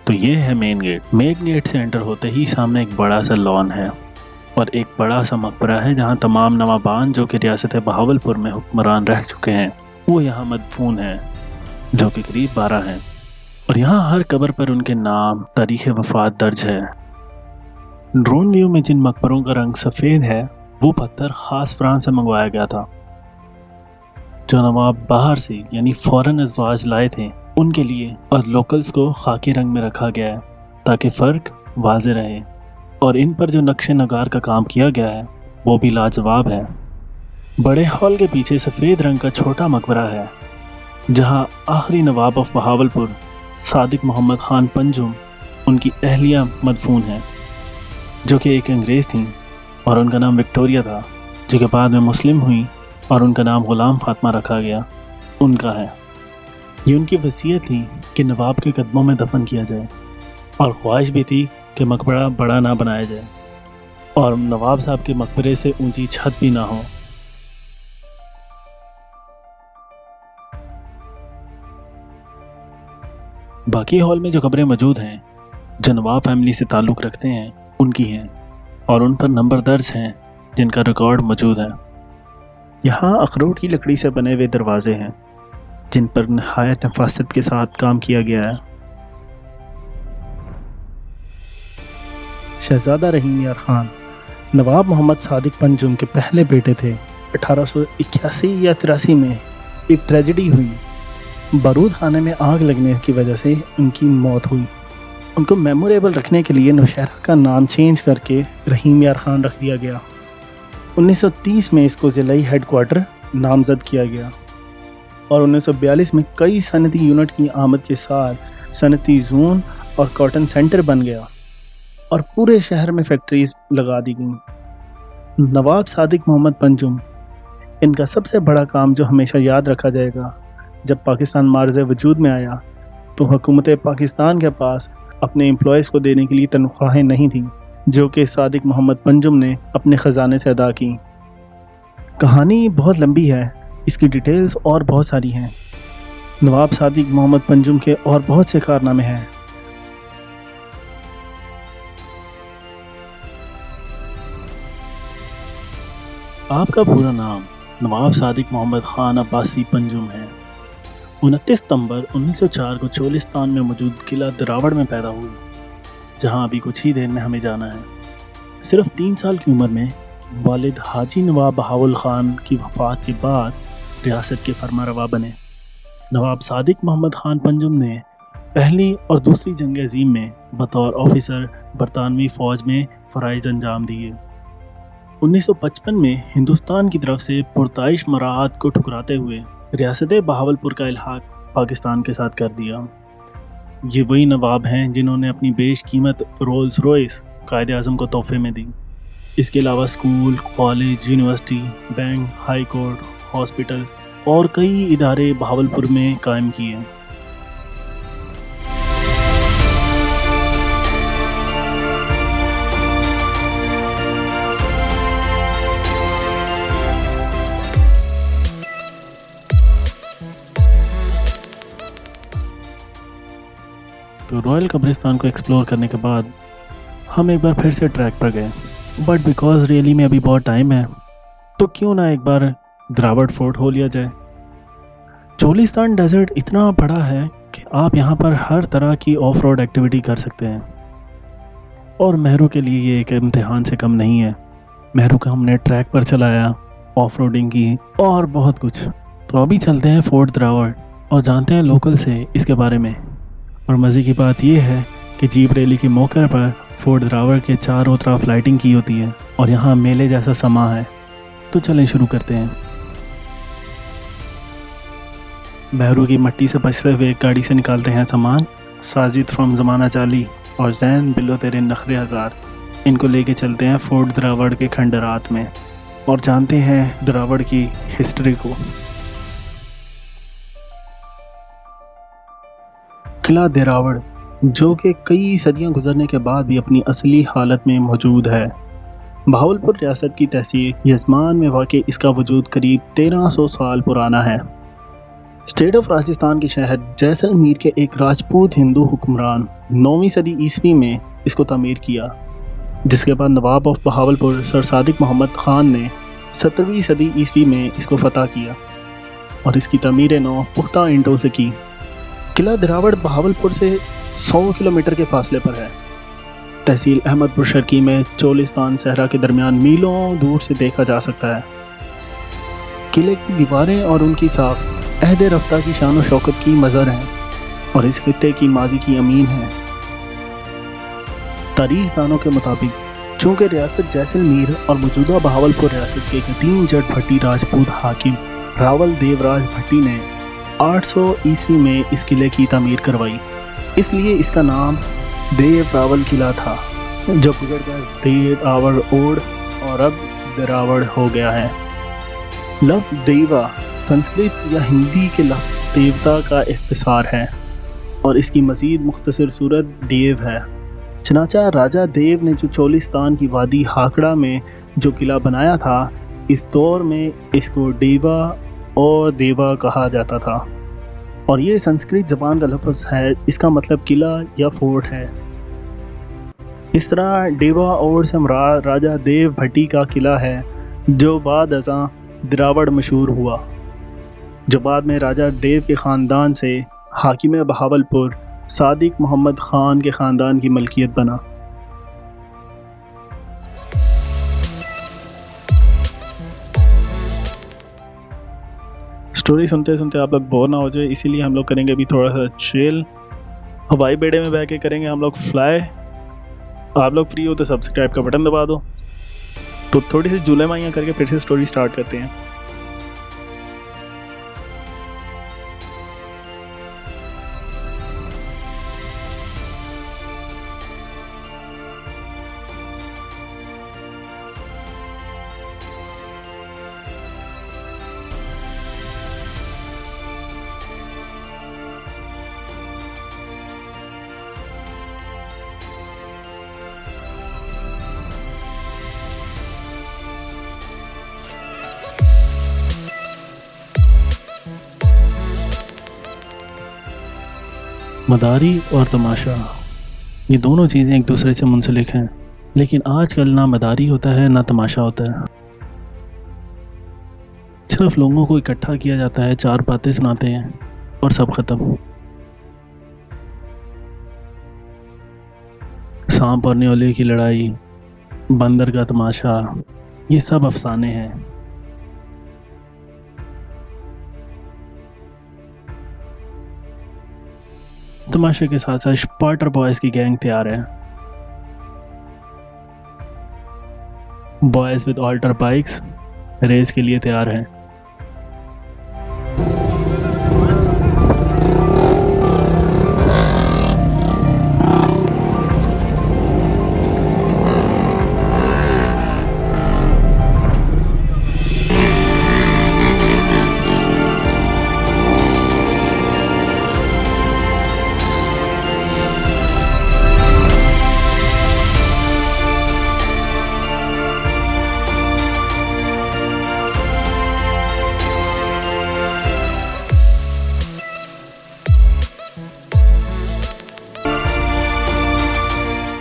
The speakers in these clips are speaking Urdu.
تو یہ ہے مین گیٹ۔ مین گیٹ سے انٹر ہوتے ہی سامنے ایک بڑا سا لان ہے اور ایک بڑا سا مقبرہ ہے جہاں تمام نوابان جو کہ ریاست بہاولپور میں حکمران رہ چکے ہیں وہ یہاں مدفون ہیں، جو کہ قریب 12 ہیں، اور یہاں ہر قبر پر ان کے نام، تاریخ وفات درج ہے۔ ڈرون ویو میں جن مقبروں کا رنگ سفید ہے وہ پتھر خاص فرانس سے منگوایا گیا تھا، جو نواب باہر سے یعنی فورن ازواج لائے تھے ان کے لیے، اور لوکلز کو خاکی رنگ میں رکھا گیا ہے تاکہ فرق واضح رہے، اور ان پر جو نقش نگار کا کام کیا گیا ہے وہ بھی لاجواب ہے۔ بڑے ہال کے پیچھے سفید رنگ کا چھوٹا مقبرہ ہے جہاں آخری نواب آف بہاولپور صادق محمد خان پنجم ان کی اہلیہ مدفون ہے، جو کہ ایک انگریز تھیں اور ان کا نام وکٹوریہ تھا، جو کہ بعد میں مسلم ہوئیں اور ان کا نام غلام فاطمہ رکھا گیا، ان کا ہے۔ یہ ان کی وصیت تھی کہ نواب کے قدموں میں دفن کیا جائے، اور خواہش بھی تھی کہ مقبرہ بڑا نہ بنایا جائے اور نواب صاحب کے مقبرے سے اونچی چھت بھی نہ ہو۔ باقی ہال میں جو قبریں موجود ہیں جو نواب فیملی سے تعلق رکھتے ہیں ان کی ہیں، اور ان پر نمبر درج ہیں جن کا ریکارڈ موجود ہے۔ یہاں اخروٹ کی لکڑی سے بنے ہوئے دروازے ہیں جن پر نہایت نفاست کے ساتھ کام کیا گیا ہے۔ شہزادہ رحیم یار خان نواب محمد صادق پنجم کے پہلے بیٹے تھے۔ 1881 یا 83 میں ایک ٹریجڈی ہوئی، بارود خانے میں آگ لگنے کی وجہ سے ان کی موت ہوئی۔ ان کو میموریبل رکھنے کے لیے نوشہرہ کا نام چینج کر کے رحیم یار خان رکھ دیا گیا۔ 1930 میں اس کو ضلعی ہیڈ کوارٹر نامزد کیا گیا، اور 1942 میں کئی صنعتی یونٹ کی آمد کے ساتھ صنعتی زون اور کاٹن سینٹر بن گیا اور پورے شہر میں فیکٹریز لگا دی گئیں۔ نواب صادق محمد پنجم ان کا سب سے بڑا کام جو ہمیشہ یاد رکھا جائے گا، جب پاکستان معرض وجود میں آیا تو حکومت پاکستان کے پاس اپنے امپلائیز کو دینے کے لیے تنخواہیں نہیں تھیں، جو کہ صادق محمد پنجم نے اپنے خزانے سے ادا کی۔ کہانی بہت لمبی ہے، اس کی ڈیٹیلز اور بہت ساری ہیں۔ نواب صادق محمد پنجم کے اور بہت سے کارنامے ہیں۔ آپ کا پورا نام نواب صادق محمد خان عباسی پنجم ہے۔ 29 ستمبر 1904 کو چولستان میں موجود قلعہ دراوڑ میں پیدا ہوئی، جہاں ابھی کچھ ہی دیر میں ہمیں جانا ہے۔ صرف 3 سال کی عمر میں والد حاجی نواب بہاول خان کی وفات کے بعد ریاست کے فرما روا بنے۔ نواب صادق محمد خان پنجم نے پہلی اور دوسری جنگ عظیم میں بطور آفیسر برطانوی فوج میں فرائض انجام دیے۔ 1955 میں ہندوستان کی طرف سے پرتعیش مراعات کو ٹھکراتے ہوئے ریاست بہاولپور کا الحاق پاکستان کے ساتھ کر دیا۔ یہ وہی نواب ہیں جنہوں نے اپنی بیش قیمت رولز روئس قائد اعظم کو تحفے میں دی۔ اس کے علاوہ school, college, university, bank, high court, hospitals اور کئی ادارے بہاولپور میں قائم کیے۔ تو رائل قبرستان کو ایکسپلور کرنے کے بعد ہم ایک بار پھر سے ٹریک پر گئے، بٹ بیکاز ریئلی میں ابھی بہت ٹائم ہے تو کیوں نہ ایک بار دراوڑ فورٹ ہو لیا جائے۔ چولستان ڈیزرٹ اتنا بڑا ہے کہ آپ یہاں پر ہر طرح کی آف روڈ ایکٹیویٹی کر سکتے ہیں، اور مہرو کے لیے یہ ایک امتحان سے کم نہیں ہے۔ مہرو کو ہم نے ٹریک پر چلایا، آف روڈنگ کی اور بہت کچھ۔ تو ابھی چلتے ہیں فورٹ دراوڑ اور جانتے ہیں لوکل سے اس کے بارے میں۔ اور مزے کی بات یہ ہے کہ جیپ ریلی کے موقع پر فورٹ دراوڑ کے چاروں طرف لائٹنگ کی ہوتی ہے اور یہاں میلے جیسا سما ہے۔ تو چلیں شروع کرتے ہیں۔ مہرو کی مٹی سے بچتے ہوئے ایک گاڑی سے نکالتے ہیں سامان۔ ساجد فرام زمانہ چالی اور زین بلو تیرے نخرے ہزار، ان کو لے کے چلتے ہیں فورٹ دراوڑ کے کھنڈرات میں اور جانتے ہیں دراوڑ کی ہسٹری کو۔ قلعہ دراوڑ جو کہ کئی صدیاں گزرنے کے بعد بھی اپنی اصلی حالت میں موجود ہے۔ بہاولپور ریاست کی تحصیل یزمان میں واقع اس کا وجود قریب 1300 سال پرانا ہے۔ اسٹیٹ آف راجستھان کے شہر جیسلمیر کے ایک راجپوت ہندو حکمران 9ویں صدی عیسوی میں اس کو تعمیر کیا، جس کے بعد نواب آف بہاولپور سر صادق محمد خان نے 17ویں صدی عیسوی میں اس کو فتح کیا اور اس کی تعمیر نو پختہ اینٹوں سے کی۔ قلعہ دراوڑ بہاولپور سے 100 کلومیٹر کے فاصلے پر ہے۔ تحصیل احمد پور شرقی میں چولستان صحرا کے درمیان میلوں دور سے دیکھا جا سکتا ہے۔ قلعے کی دیواریں اور ان کی ساخت عہد رفتہ کی شان و شوکت کی مظہر ہیں اور اس خطے کی ماضی کی امین ہے۔ تاریخ دانوں کے مطابق چونکہ ریاست جیسلمیر اور موجودہ بہاولپور ریاست کے قدیم جٹ بھٹی راجپوت حاکم راول دیو راج بھٹی نے 800 عیسوی میں اس قلعے کی تعمیر کروائی، اس لیے اس کا نام دیو راول قلعہ تھا، جو بگڑ کر دیو راوڑ اوڑ اور اب دراوڑ ہو گیا ہے۔ لفظ دیوا سنسکرت یا ہندی کے لفظ دیوتا کا اختصار ہے اور اس کی مزید مختصر صورت دیو ہے۔ چنانچہ راجہ دیو نے جو چولستان کی وادی ہاکڑا میں جو قلعہ بنایا تھا، اس دور میں اس کو ڈیوا اور دیوا کہا جاتا تھا، اور یہ سنسکرت زبان کا لفظ ہے، اس کا مطلب قلعہ یا فورٹ ہے۔ اس طرح ڈیوا اور سے مراد راجہ دیو بھٹی کا قلعہ ہے، جو بعد ازاں دراوڑ مشہور ہوا، جو بعد میں راجہ دیو کے خاندان سے حاکم بہاولپور صادق محمد خان کے خاندان کی ملکیت بنا۔ سٹوری سنتے سنتے آپ لوگ بور نہ ہو جائے، اسی لیے ہم لوگ کریں گے ابھی تھوڑا سا چیل، ہوائی بیڑے میں بیٹھ کے کریں گے ہم لوگ فلائی۔ آپ لوگ فری ہو تو سبسکرائب کا بٹن دبا دو۔ تو تھوڑی سی جولے مائیاں کر کے پھر سے سٹوری سٹارٹ کرتے ہیں۔ مداری اور تماشا، یہ دونوں چیزیں ایک دوسرے سے منسلک ہیں، لیکن آج کل نہ مداری ہوتا ہے نہ تماشا ہوتا ہے۔ صرف لوگوں کو اکٹھا کیا جاتا ہے، 4 باتیں سناتے ہیں اور سب ختم۔ سانپ اور نیولی کی لڑائی، بندر کا تماشا، یہ سب افسانے ہیں۔ تماشے کے ساتھ ساتھ اسپارٹر بوائز کی گینگ تیار ہے۔ Boys with alter bikes race کے لیے تیار ہیں۔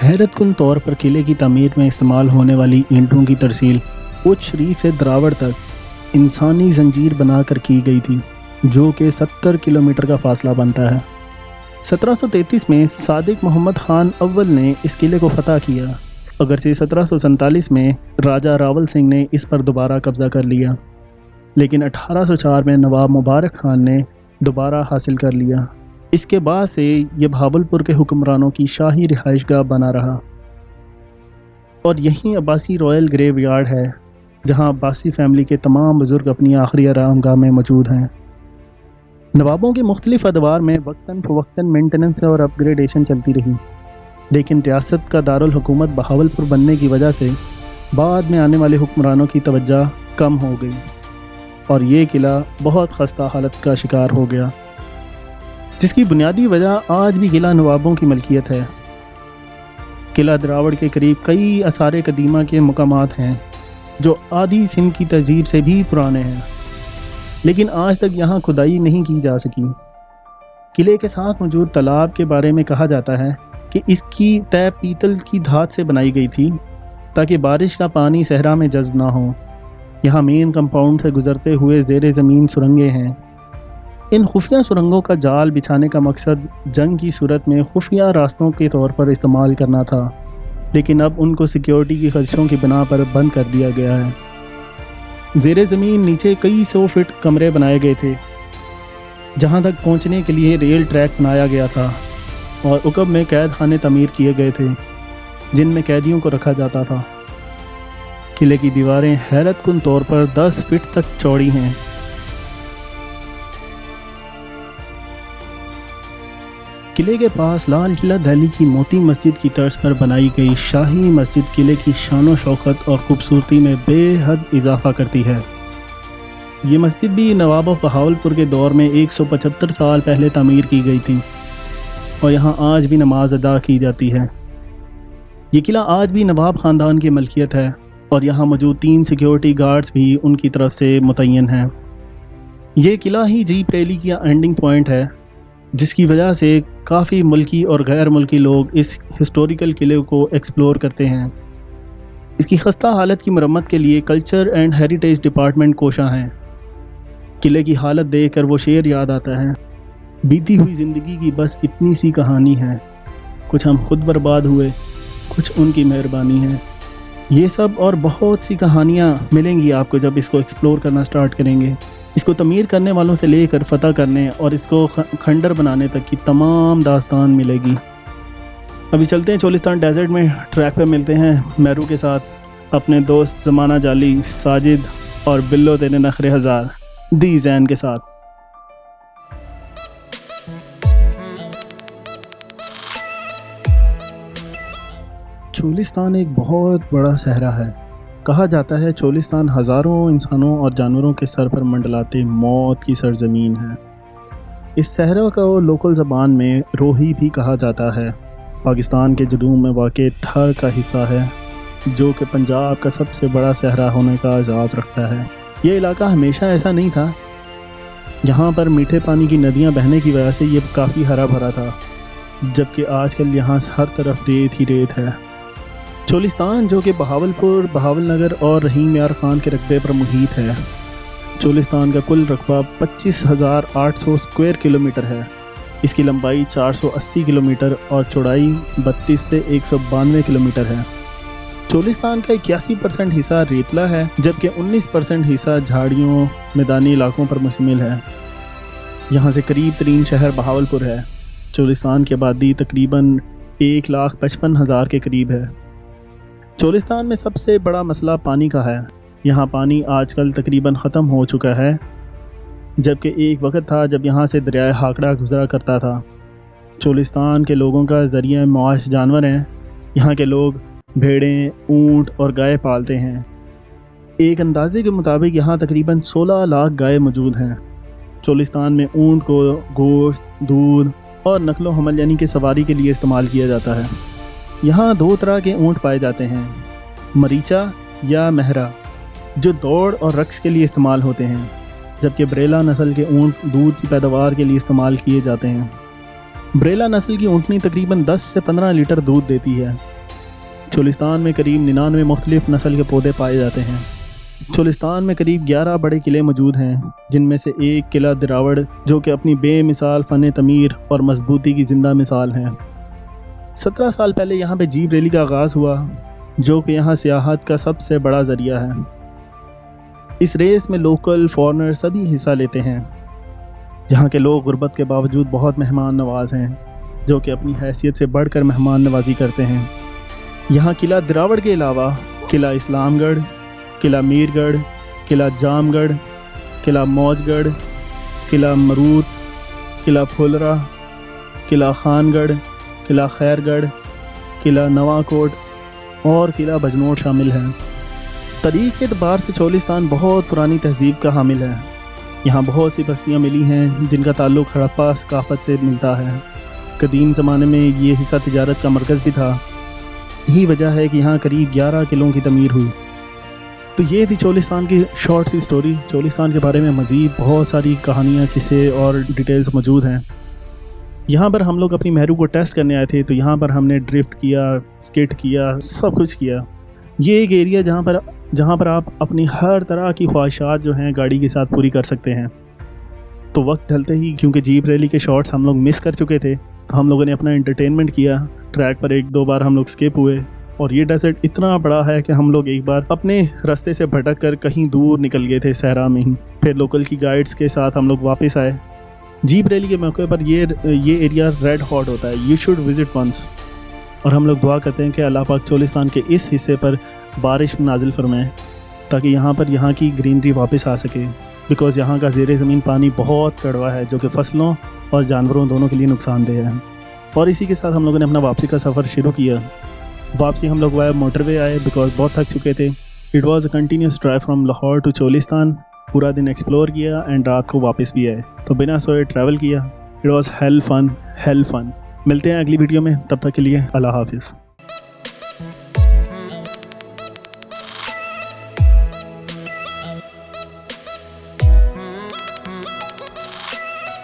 حیرت کن طور پر قلعے کی تعمیر میں استعمال ہونے والی اینٹوں کی ترسیل اچ شریف سے دراوڑ تک انسانی زنجیر بنا کر کی گئی تھی، جو کہ 70 کلومیٹر کا فاصلہ بنتا ہے۔ 1733 میں صادق محمد خان اول نے اس قلعے کو فتح کیا، اگرچہ 1747 میں راجہ راول سنگھ نے اس پر دوبارہ قبضہ کر لیا، لیکن 1804 میں نواب مبارک خان نے دوبارہ حاصل کر لیا۔ اس کے بعد سے یہ بہاولپور کے حکمرانوں کی شاہی رہائش گاہ بنا رہا، اور یہیں عباسی رائل گریو یارڈ ہے، جہاں عباسی فیملی کے تمام بزرگ اپنی آخری آرام گاہ میں موجود ہیں۔ نوابوں کے مختلف ادوار میں وقتاً فوقتاً مینٹیننس اور اپ گریڈیشن چلتی رہی، لیکن ریاست کا دارالحکومت بہاولپور بننے کی وجہ سے بعد میں آنے والے حکمرانوں کی توجہ کم ہو گئی، اور یہ قلعہ بہت خستہ حالت کا شکار ہو گیا، جس کی بنیادی وجہ آج بھی قلعہ نوابوں کی ملکیت ہے۔ قلعہ دراوڑ کے قریب کئی آثار قدیمہ کے مقامات ہیں جو آدھی سندھ کی تہذیب سے بھی پرانے ہیں۔ لیکن آج تک یہاں کھدائی نہیں کی جا سکی۔ قلعے کے ساتھ موجود تالاب کے بارے میں کہا جاتا ہے کہ اس کی تہ پیتل کی دھات سے بنائی گئی تھی تاکہ بارش کا پانی صحرا میں جذب نہ ہو۔ یہاں مین کمپاؤنڈ سے گزرتے ہوئے زیر زمین سرنگیں ہیں۔ ان خفیہ سرنگوں کا جال بچھانے کا مقصد جنگ کی صورت میں خفیہ راستوں کے طور پر استعمال کرنا تھا، لیکن اب ان کو سیکیورٹی کی خدشوں کی بنا پر بند کر دیا گیا ہے۔ زیر زمین نیچے کئی 100 فٹ کمرے بنائے گئے تھے جہاں تک پہنچنے کے لیے ریل ٹریک بنایا گیا تھا، اور عقب میں قید خانے تعمیر کیے گئے تھے جن میں قیدیوں کو رکھا جاتا تھا۔ قلعے کی دیواریں حیرت کن طور پر 10 فٹ تک چوڑی ہیں۔ قلعے کے پاس لال قلعہ دہلی کی موتی مسجد کی طرز پر بنائی گئی شاہی مسجد قلعے کی شان و شوکت اور خوبصورتی میں بے حد اضافہ کرتی ہے۔ یہ مسجد بھی نواب آف بہاولپور کے دور میں 175 سال پہلے تعمیر کی گئی تھی، اور یہاں آج بھی نماز ادا کی جاتی ہے۔ یہ قلعہ آج بھی نواب خاندان کی ملکیت ہے، اور یہاں موجود 3 سیکیورٹی گارڈز بھی ان کی طرف سے متعین ہیں۔ یہ قلعہ ہی جیپ ریلی کا اینڈنگ پوائنٹ ہے، جس کی وجہ سے کافی ملکی اور غیر ملکی لوگ اس ہسٹوریکل قلعے کو ایکسپلور کرتے ہیں۔ اس کی خستہ حالت کی مرمت کے لیے کلچر اینڈ ہیریٹیج ڈپارٹمنٹ کوشاں ہیں۔ قلعے کی حالت دیکھ کر وہ شعر یاد آتا ہے، بیتی ہوئی زندگی کی بس اتنی سی کہانی ہے، کچھ ہم خود برباد ہوئے، کچھ ان کی مہربانی ہے۔ یہ سب اور بہت سی کہانیاں ملیں گی آپ کو جب اس کو ایکسپلور کرنا سٹارٹ کریں گے۔ اس کو تعمیر کرنے والوں سے لے کر فتح کرنے اور اس کو کھنڈر بنانے تک کی تمام داستان ملے گی۔ ابھی چلتے ہیں چولستان ڈیزرٹ میں، ٹریک پہ ملتے ہیں میرو کے ساتھ، اپنے دوست زمانہ جالی، ساجد اور بلو تیرے نخرے ہزار دی زین کے ساتھ۔ چولستان ایک بہت بڑا صحرا ہے۔ کہا جاتا ہے چولستان ہزاروں انسانوں اور جانوروں کے سر پر منڈلاتے موت کی سرزمین ہے۔ اس صحرا کو لوکل زبان میں روہی بھی کہا جاتا ہے۔ پاکستان کے جنوب میں واقع تھر کا حصہ ہے، جو کہ پنجاب کا سب سے بڑا صحرا ہونے کا اعزاز رکھتا ہے۔ یہ علاقہ ہمیشہ ایسا نہیں تھا۔ یہاں پر میٹھے پانی کی ندیاں بہنے کی وجہ سے یہ کافی ہرا بھرا تھا، جبکہ آج کل یہاں ہر طرف ریت ہی ریت ہے۔ چولستان جو کہ بہاولپور، بہاول نگر اور رحیم یار خان کے رقبے پر محیط ہے۔ چولستان کا کل رقبہ 25,800 اسکوائر کلومیٹر ہے۔ اس کی لمبائی 480 کلومیٹر اور چوڑائی 32 سے 192 کلومیٹر ہے۔ چولستان کا 81% حصہ ریتلا ہے، جبکہ 19% حصہ جھاڑیوں میدانی علاقوں پر مشتمل ہے۔ یہاں سے قریب ترین شہر بہاولپور ہے۔ چولستان کی آبادی تقریباً 1,55,000 کے قریب ہے۔ چولستان میں سب سے بڑا مسئلہ پانی کا ہے۔ یہاں پانی آج کل تقریباً ختم ہو چکا ہے، جبکہ ایک وقت تھا جب یہاں سے دریائے ہاکڑا گزرا کرتا تھا۔ چولستان کے لوگوں کا ذریعہ معاش جانور ہیں۔ یہاں کے لوگ بھیڑیں، اونٹ اور گائے پالتے ہیں۔ ایک اندازے کے مطابق یہاں تقریباً 16 لاکھ گائے موجود ہیں۔ چولستان میں اونٹ کو گوشت، دودھ اور نقل و حمل یعنی کہ سواری کے لیے استعمال کیا جاتا ہے۔ یہاں 2 طرح کے اونٹ پائے جاتے ہیں، مریچا یا مہرا، جو دوڑ اور رقص کے لیے استعمال ہوتے ہیں، جبکہ بریلا نسل کے اونٹ دودھ کی پیداوار کے لیے استعمال کیے جاتے ہیں۔ بریلا نسل کی اونٹنی تقریباً 10 سے 15 لیٹر دودھ دیتی ہے۔ چولستان میں قریب 99 مختلف نسل کے پودے پائے جاتے ہیں۔ چولستان میں قریب 11 بڑے قلعے موجود ہیں، جن میں سے ایک قلعہ دراوڑ جو کہ اپنی بے مثال فن تعمیر اور مضبوطی کی زندہ مثال ہے۔ 17 سال پہلے یہاں پہ جیپ ریلی کا آغاز ہوا، جو کہ یہاں سیاحت کا سب سے بڑا ذریعہ ہے۔ اس ریس میں لوکل، فارنر سبھی حصہ لیتے ہیں۔ یہاں کے لوگ غربت کے باوجود بہت مہمان نواز ہیں، جو کہ اپنی حیثیت سے بڑھ کر مہمان نوازی کرتے ہیں۔ یہاں قلعہ دراوڑ کے علاوہ قلعہ اسلام گڑھ، قلعہ میر گڑھ، قلعہ جام گڑھ، قلعہ موج گڑھ، قلعہ مروت، قلعہ پھولرا، قلعہ خان گڑھ، قلعہ خیر گڑھ، قلعہ نواں کوٹ اور قلعہ بجنوٹ شامل ہیں۔ تاریخ کے اعتبار سے چولستان بہت پرانی تہذیب کا حامل ہے۔ یہاں بہت سی بستیاں ملی ہیں جن کا تعلق ہڑپا ثقافت سے ملتا ہے۔ قدیم زمانے میں یہ حصہ تجارت کا مرکز بھی تھا۔ یہی وجہ ہے کہ یہاں قریب 11 قلعوں کی تعمیر ہوئی۔ تو یہ تھی چولستان کی شارٹ سی سٹوری. چولستان کے بارے میں مزید بہت ساری کہانیاں، قصے اور ڈیٹیلز موجود ہیں. یہاں پر ہم لوگ اپنی مہرو کو ٹیسٹ کرنے آئے تھے، تو یہاں پر ہم نے ڈرفٹ کیا، سکیٹ کیا، سب کچھ کیا. یہ ایک ایریا جہاں پر آپ اپنی ہر طرح کی خواہشات جو ہیں گاڑی کے ساتھ پوری کر سکتے ہیں. تو وقت ڈھلتے ہی، کیونکہ جیپ ریلی کے شارٹس ہم لوگ مس کر چکے تھے، تو ہم لوگوں نے اپنا انٹرٹینمنٹ کیا. ٹریک پر 1-2 بار ہم لوگ اسکیپ ہوئے، اور یہ ڈیزرٹ اتنا بڑا ہے کہ ہم لوگ ایک بار اپنے راستے سے بھٹک کر کہیں دور نکل گئے تھے صحرا میں ہی. پھر لوکل کی گائیڈز کے ساتھ ہم لوگ واپس آئے. جیپ ریلی کے موقع پر یہ ایریا ریڈ ہاٹ ہوتا ہے. You should visit once. اور ہم لوگ دعا کرتے ہیں کہ اللہ پاک چولستان کے اس حصے پر بارش نازل فرمائے تاکہ یہاں کی گرینری واپس آ سکے، بیکاز یہاں کا زیر زمین پانی بہت کڑوا ہے جو کہ فصلوں اور جانوروں دونوں کے لیے نقصان دہ ہے. اور اسی کے ساتھ ہم لوگوں نے اپنا واپسی کا سفر شروع کیا. واپسی ہم لوگ وائے موٹر وے آئے بیکاز بہت تھک چکے تھے. It was a continuous drive from Lahore to Cholistan. پورا دن ایکسپلور کیا اینڈ رات کو واپس بھی آئے. تو بنا سوئے ٹریول کیا. اٹ واز ہیل فن. ملتے ہیں اگلی ویڈیو میں، تب تک کے لیے اللہ حافظ.